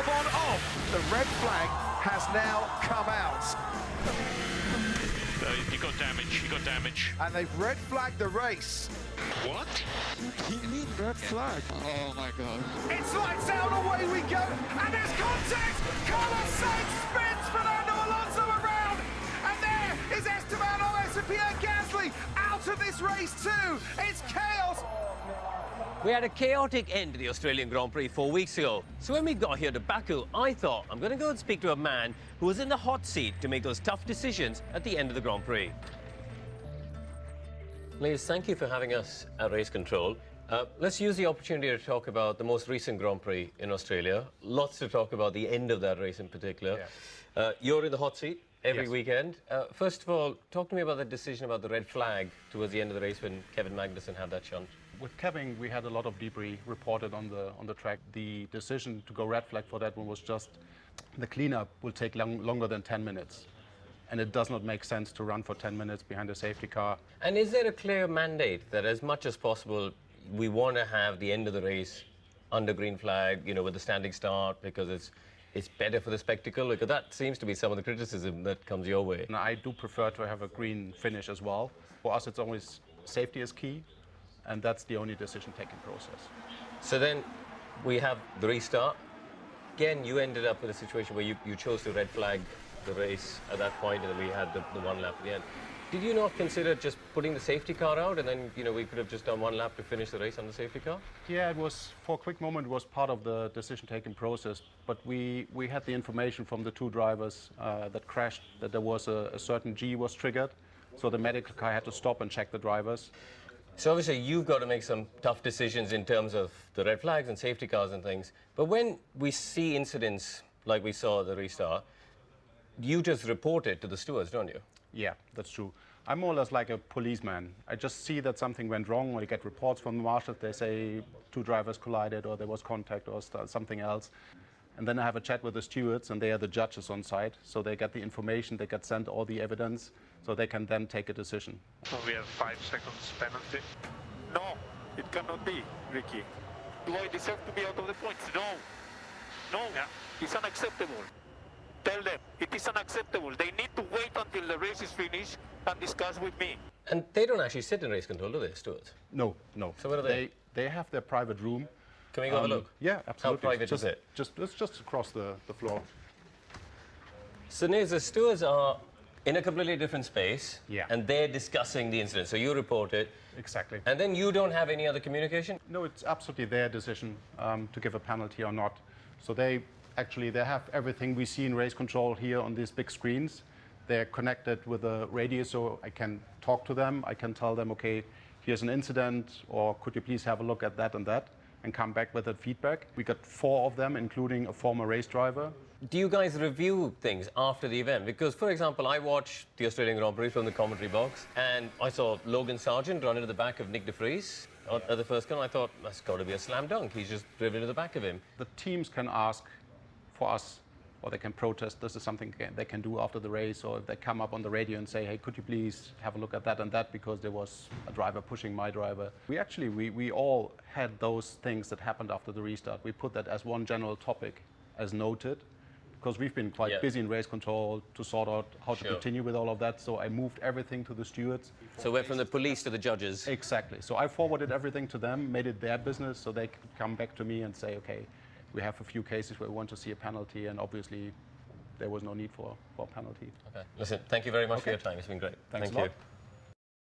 Albon off. The red flag has now come out. He got damage, he got damage. And they've red flagged the race. What? He need red flag. Oh my god. It's lights out, away we go. And there's contact. Carlos Sainz spins Fernando Alonso around. And there is Esteban Ocon and Pierre Gasly out of this race too. It's chaos. We had a chaotic end to the Australian Grand Prix 4 weeks ago. So when we got here to Baku, I thought I'm going to go and speak to a man who was in the hot seat to make those tough decisions at the end of the Grand Prix. Liz, thank you for having us at Race Control. Let's use the opportunity to talk about the most recent Grand Prix in Australia. Lots to talk about the end of that race in particular. Yes. You're in the hot seat every Yes. weekend. First of all, talk to me about the decision about the red flag towards the end of the race when Kevin Magnussen had that shunt. With Kevin, we had a lot of debris reported on the track. The decision to go red flag for that one was just the cleanup will take longer than 10 minutes. And it does not make sense to run for 10 minutes behind a safety car. And is there a clear mandate that as much as possible we want to have the end of the race under green flag, you know, with the standing start because it's better for the spectacle? Because that seems to be some of the criticism that comes your way. And I do prefer to have a green finish as well. For us, it's always safety is key, and that's the only decision-taking process. So then we have the restart. Again, you ended up in a situation where you chose to red flag the race at that point, and then we had the one lap at the end. Did you not consider just putting the safety car out, and then, you know, we could have just done one lap to finish the race on the safety car? Yeah, it was, for a quick moment, it was part of the decision-taking process, but we had the information from the two drivers that crashed, that there was a certain G was triggered, so the medical car had to stop and check the drivers. So obviously you've got to make some tough decisions in terms of the red flags and safety cars and things, but when we see incidents like we saw at the restart, you just report it to the stewards, don't you? Yeah, that's true. I'm more or less like a policeman. I just see that something went wrong, or I get reports from the marshals. They say two drivers collided, or there was contact, or something else. And then I have a chat with the stewards, and they are the judges on site. So they get the information, they get sent all the evidence, so they can then take a decision. So we have 5 seconds penalty. No, it cannot be, Ricky. Do I deserve to be out of the points? No. No, Yeah. it's unacceptable. Tell them, it is unacceptable. They need to wait until the race is finished and discuss with me. And they don't actually sit in race control, do they, stewards? No, no. So what are they? They have their private room. Can we go have a look? Yeah, absolutely. How private is it? It's just across the floor. So Niz, the stewards are in a completely different space, Yeah. and they're discussing the incident. So you report it, Exactly. and then you don't have any other communication? No, it's absolutely their decision to give a penalty or not. So they have everything we see in race control here on these big screens. They're connected with a radio, so I can talk to them. I can tell them, okay, here's an incident, or could you please have a look at that, and come back with that feedback. We got 4 of them, including a former race driver. Do you guys review things after the event? Because, for example, I watched the Australian Grand Prix from the commentary box, and I saw Logan Sargent run into the back of Nick de Vries at the first gun. I thought, that's got to be a slam dunk. He's just driven into the back of him. The teams can ask for us, or they can protest. This is something they can do after the race, or if they come up on the radio and say, hey, could you please have a look at that because there was a driver pushing my driver. We all had those things that happened after the restart. We put that as one general topic as noted, because we've been quite busy in race control to sort out how to continue with all of that. So I moved everything to the stewards. So we're from the police to the judges. Exactly. So I forwarded everything to them, made it their business, so they could come back to me and say, okay, we have a few cases where we want to see a penalty, and obviously there was no need for a penalty. Okay. Listen, thank you very much for your time. It's been great. Thanks Thank a you. lot.